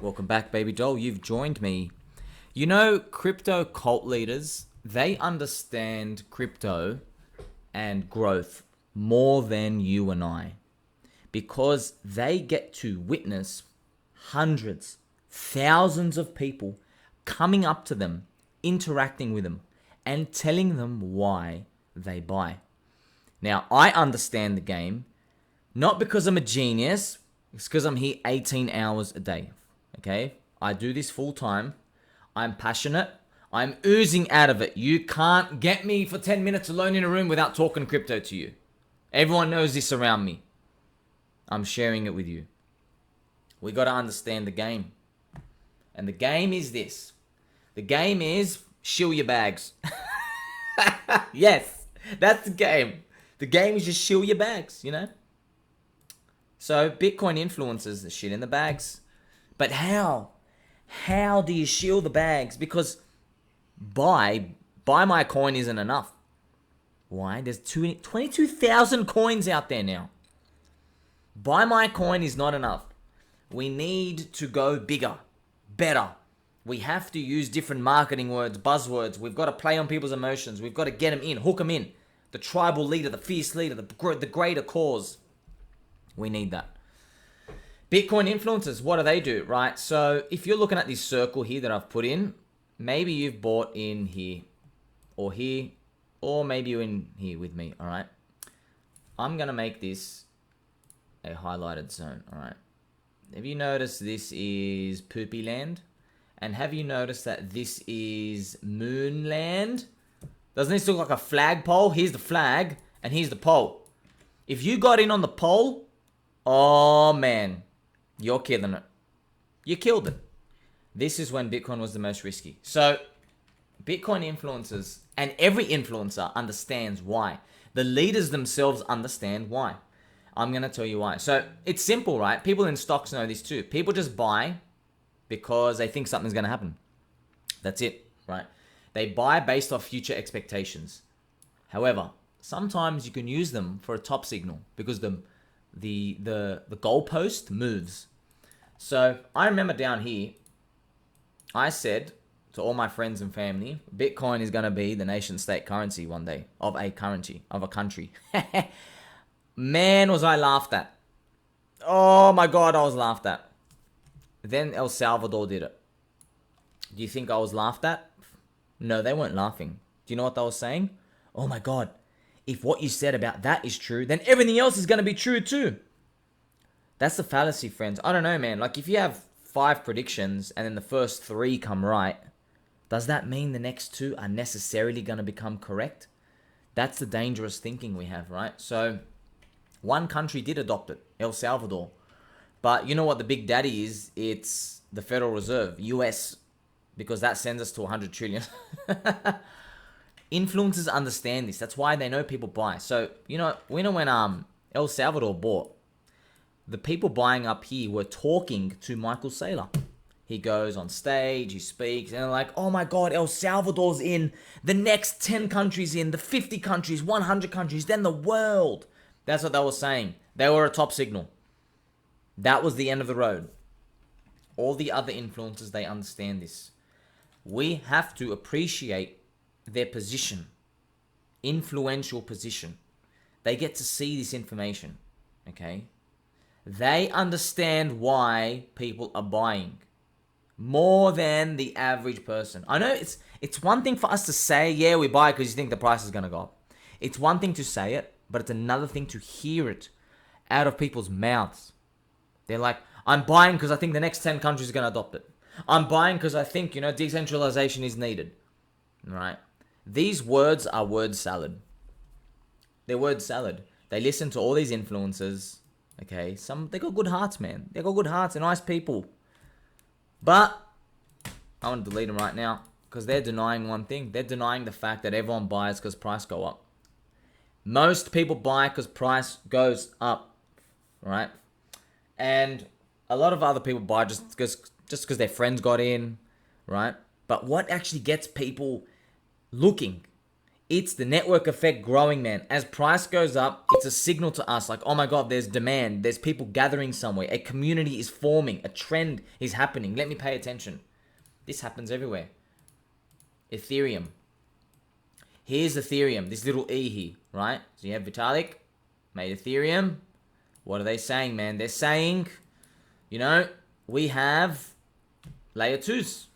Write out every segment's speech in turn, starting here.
Welcome back, baby doll. You've joined me. You know, crypto cult leaders, they understand crypto and growth more than you and I because they get to witness hundreds, thousands of people coming up to them, interacting with them, and telling them why they buy. Now, I understand the game, not because I'm a genius, it's because I'm here 18 hours a day. Okay? I do this full time. I'm passionate. I'm oozing out of it. You can't get me for 10 minutes alone in a room without talking crypto to you. Everyone knows this around me. I'm sharing it with you. We got to understand the game. And the game is this. The game is shill your bags. Yes, that's the game. The game is just shill your bags, you know? So Bitcoin influences the shit in the bags. But how? How do you shield the bags? Because buy my coin isn't enough. Why? There's 22,000 coins out there now. Buy my coin is not enough. We need to go bigger, better. We have to use different marketing words, buzzwords. We've got to play on people's emotions. We've got to get them in, hook them in. The tribal leader, the fierce leader, the greater cause. We need that. Bitcoin influencers, what do they do, right? So if you're looking at this circle here that I've put in, maybe you've bought in here, or maybe you're in here with me, all right? I'm going to make this a highlighted zone, all right? Have you noticed this is Poopy Land? And have you noticed that this is Moon Land? Doesn't this look like a flagpole? Here's the flag, and here's the pole. If you got in on the pole, oh man, you're killing it. You killed it. This is when Bitcoin was the most risky. So, Bitcoin influencers, and every influencer understands why. The leaders themselves understand why. I'm going to tell you why. So, it's simple, right? People in stocks know this too. People just buy because they think something's going to happen. That's it, right? They buy based off future expectations. However, sometimes you can use them for a top signal because the goalpost moves. So I remember down here, I said to all my friends and family, Bitcoin is going to be the nation state currency one day of a country. Man, was I laughed at. Oh my God, I was laughed at. Then El Salvador did it. Do you think I was laughed at? No, they weren't laughing. Do you know what they were saying? Oh my God, if what you said about that is true, then everything else is going to be true too. That's the fallacy, friends. I don't know, man. Like, if you have 5 predictions and then the first 3 come right, does that mean the next 2 are necessarily going to become correct? That's the dangerous thinking we have, right? So, one country did adopt it, El Salvador. But you know what the big daddy is? It's the Federal Reserve, US, because that sends us to 100 trillion. Influencers understand this. That's why they know people buy. So, we know when El Salvador bought, the people buying up here were talking to Michael Saylor. He goes on stage, he speaks, and they're like, oh my God, El Salvador's in, the next 10 countries in, the 50 countries, 100 countries, then the world. That's what they were saying. They were a top signal. That was the end of the road. All the other influencers, they understand this. We have to appreciate their position, influential position. They get to see this information, okay? They understand why people are buying more than the average person. I know it's one thing for us to say, yeah, we buy because you think the price is going to go up. It's one thing to say it, but it's another thing to hear it out of people's mouths. They're like, I'm buying because I think the next 10 countries are going to adopt it. I'm buying because I think, decentralization is needed. Right? These words are word salad. They're word salad. They listen to all these influencers. Okay, they got good hearts, man. They got good hearts. They're nice people. But I want to delete them right now because they're denying one thing. They're denying the fact that everyone buys because price go up. Most people buy because price goes up, right? And a lot of other people buy just because their friends got in, right? But what actually gets people looking It's the network effect growing, man. As price goes up, it's a signal to us like, oh my God, there's demand. There's people gathering somewhere. A community is forming. A trend is happening. Let me pay attention. This happens everywhere. Ethereum. Here's Ethereum, this little E here, right? So you have Vitalik, made Ethereum. What are they saying, man? They're saying, you know, we have layer 2s.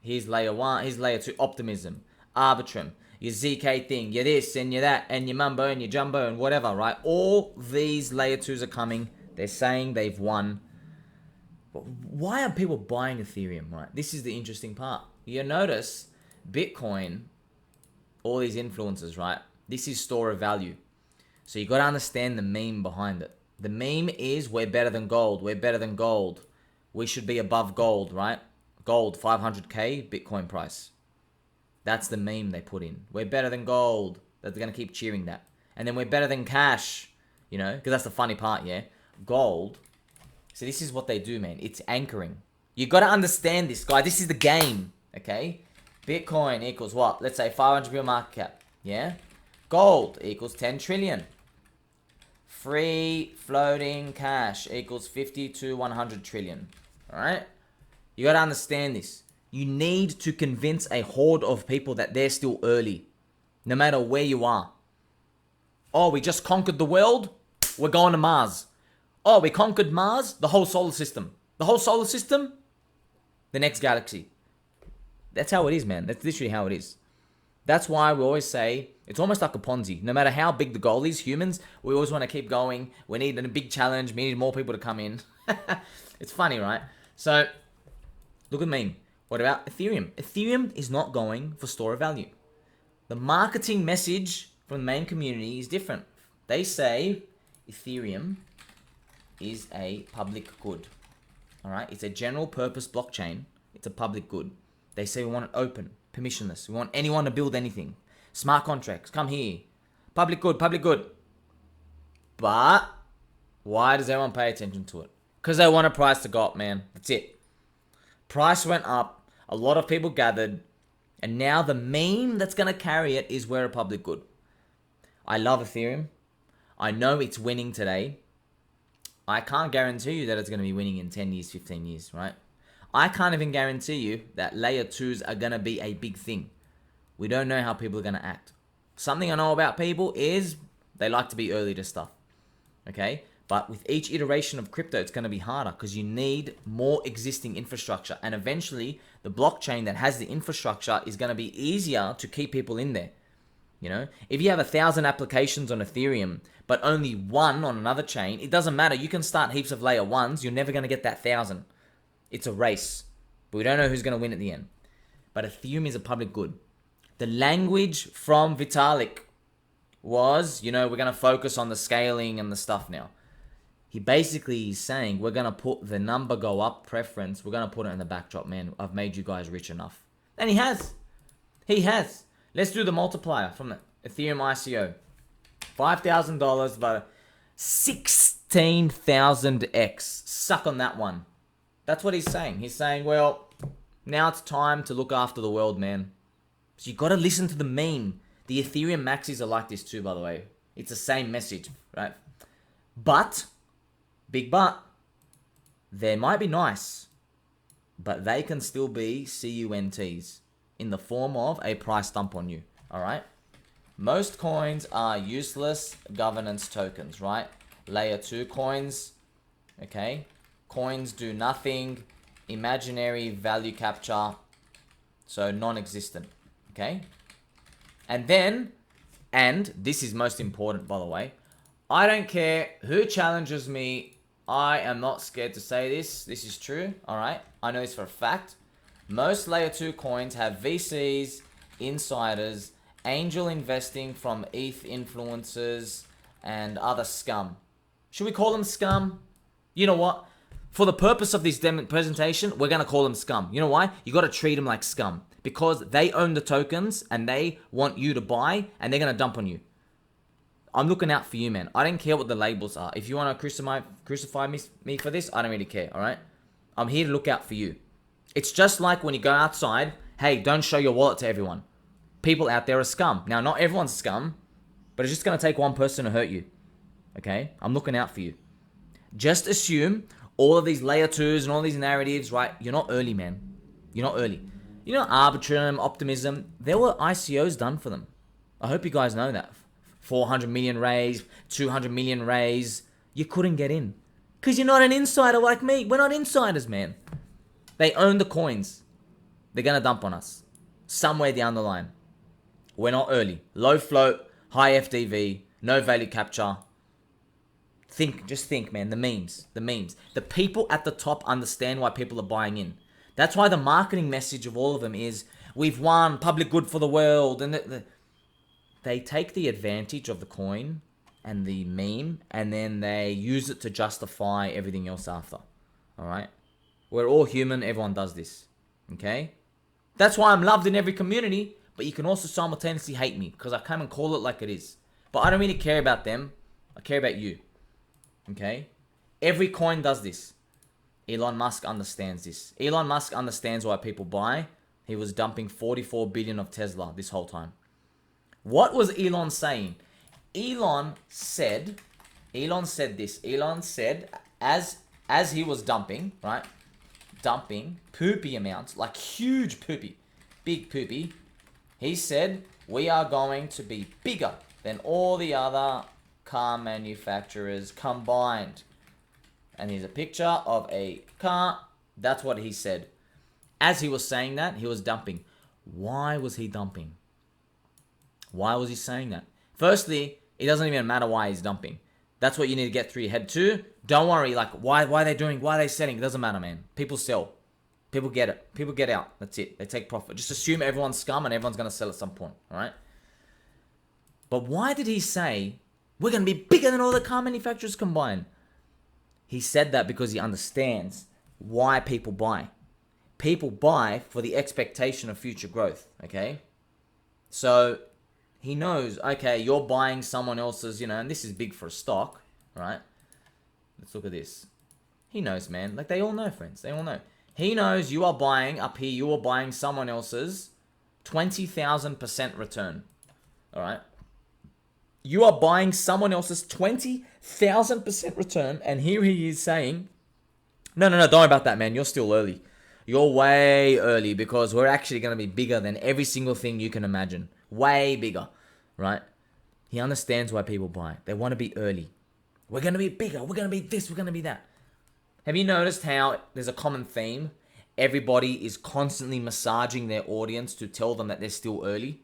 Here's layer 1, here's layer 2, Optimism, Arbitrum, your ZK thing, your this and your that, and your Mumbo and your Jumbo and whatever, right? All these layer 2s are coming. They're saying they've won. But why are people buying Ethereum, right? This is the interesting part. You notice Bitcoin, all these influencers, right? This is store of value. So you got to understand the meme behind it. The meme is we're better than gold. We're better than gold. We should be above gold, right? Gold, 500K, Bitcoin price. That's the meme they put in. We're better than gold. They're going to keep cheering that. And then we're better than cash, you know, because that's the funny part, yeah? Gold. So this is what they do, man. It's anchoring. You got to understand this, guy. This is the game, okay? Bitcoin equals what? Let's say 500 billion market cap, yeah? Gold equals 10 trillion. Free floating cash equals 50 to 100 trillion, all right? You got to understand this. You need to convince a horde of people that they're still early, no matter where you are. Oh, we just conquered the world. We're going to Mars. Oh, we conquered Mars, the whole solar system. The whole solar system, the next galaxy. That's how it is, man. That's literally how it is. That's why we always say, it's almost like a Ponzi. No matter how big the goal is, humans, we always want to keep going. We need a big challenge. We need more people to come in. It's funny, right? So, look at me. What about Ethereum? Ethereum is not going for store of value. The marketing message from the main community is different. They say Ethereum is a public good. All right? It's a general purpose blockchain. It's a public good. They say we want it open, permissionless. We want anyone to build anything. Smart contracts, come here. Public good, public good. But why does everyone pay attention to it? Because they want a price to go up, man. That's it. Price went up. A lot of people gathered. And now the meme that's going to carry it is we're a public good. I love Ethereum. I know it's winning today. I can't guarantee you that it's going to be winning in 10 years, 15 years, right? I can't even guarantee you that layer 2s are going to be a big thing. We don't know how people are going to act. Something I know about people is they like to be early to stuff. Okay? But with each iteration of crypto, it's going to be harder because you need more existing infrastructure. And eventually, the blockchain that has the infrastructure is going to be easier to keep people in there. You know, if you have 1,000 applications on Ethereum, but only one on another chain, it doesn't matter. You can start heaps of layer 1s. You're never going to get that 1,000. It's a race. But we don't know who's going to win at the end. But Ethereum is a public good. The language from Vitalik was, you know, we're going to focus on the scaling and the stuff now. He basically is saying, we're going to put the number go up preference. We're going to put it in the backdrop, man. I've made you guys rich enough. And he has. He has. Let's do the multiplier from the Ethereum ICO. $5,000, but 16,000x. Suck on that one. That's what he's saying. He's saying, well, now it's time to look after the world, man. So you got to listen to the meme. The Ethereum maxis are like this too, by the way. It's the same message, right? But, big but, they might be nice, but they can still be CUNTs in the form of a price dump on you, all right? Most coins are useless governance tokens, right? Layer 2 coins, okay? Coins do nothing, imaginary value capture, so non-existent, okay? And then, and this is most important, by the way, I don't care who challenges me. I am not scared to say this. This is true, all right? I know this for a fact. Most layer 2 coins have VCs, insiders, angel investing from ETH influencers, and other scum. Should we call them scum? You know what? For the purpose of this presentation, we're going to call them scum. You know why? You got to treat them like scum. Because they own the tokens and they want you to buy and they're going to dump on you. I'm looking out for you, man. I don't care what the labels are. If you want to crucify me for this, I don't really care, all right? I'm here to look out for you. It's just like when you go outside, hey, don't show your wallet to everyone. people out there are scum. Now, not everyone's scum, but it's just going to take one person to hurt you. Okay? I'm looking out for you. Just assume all of these layer 2s and all these narratives, right? You're not early, man. You're not early. You know, Arbitrum, Optimism, there were ICOs done for them. I hope you guys know that. 400 million raise, 200 million raise. You couldn't get in. Because you're not an insider like me. We're not insiders, man. They own the coins. They're going to dump on us. Somewhere down the line. We're not early. Low float, high FDV, no value capture. Just think, man. The memes. The people at the top understand why people are buying in. That's why the marketing message of all of them is, we've won, public good for the world. And they take the advantage of the coin and the meme, and then they use it to justify everything else after. Alright? We're all human. Everyone does this. Okay? That's why I'm loved in every community, but you can also simultaneously hate me, because I come and call it like it is. But I don't really care about them. I care about you. Okay? Every coin does this. Elon Musk understands this. Elon Musk understands why people buy. He was dumping 44 billion of Tesla this whole time. What was Elon saying? Elon said this. Elon said, as he was dumping, right? Dumping poopy amounts, like huge poopy, big poopy. He said, we are going to be bigger than all the other car manufacturers combined. And here's a picture of a car. That's what he said. As he was saying that, he was dumping. Why was he dumping? Why was he saying that? Firstly, it doesn't even matter why he's dumping. That's what you need to get through your head too. Don't worry, like, why are they doing, why are they selling? It doesn't matter, man. People sell. People get it. People get out. That's it. They take profit. Just assume everyone's scum and everyone's going to sell at some point. All right? But why did he say, we're going to be bigger than all the car manufacturers combined? He said that because he understands why people buy. People buy for the expectation of future growth, okay? So he knows, okay, you're buying someone else's, and this is big for a stock, right? Let's look at this. He knows, man. Like, they all know, friends. They all know. He knows you are buying, up here, you are buying someone else's 20,000% return, all right? You are buying someone else's 20,000% return, and here he is saying, no, don't worry about that, man. You're still early. You're way early, because we're actually going to be bigger than every single thing you can imagine. Way bigger, right? He understands why people buy. They want to be early. We're going to be bigger. We're going to be this. We're going to be that. Have you noticed how there's a common theme? Everybody is constantly massaging their audience to tell them that they're still early.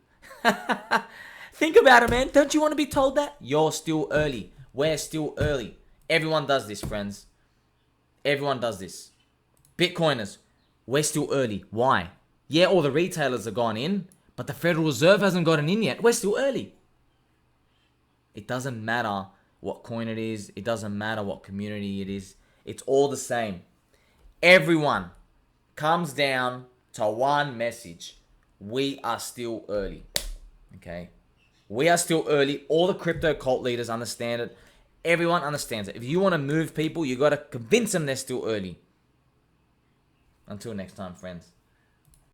Think about it, man. Don't you want to be told that? You're still early. We're still early. Everyone does this, friends. Everyone does this. Bitcoiners, we're still early. Why? Yeah, all the retailers have gone in, but the Federal Reserve hasn't gotten in yet. We're still early. It doesn't matter what coin it is. It doesn't matter what community it is. It's all the same. Everyone comes down to one message. We are still early. Okay? We are still early. All the crypto cult leaders understand it. Everyone understands it. If you want to move people, you got to convince them they're still early. Until next time, friends.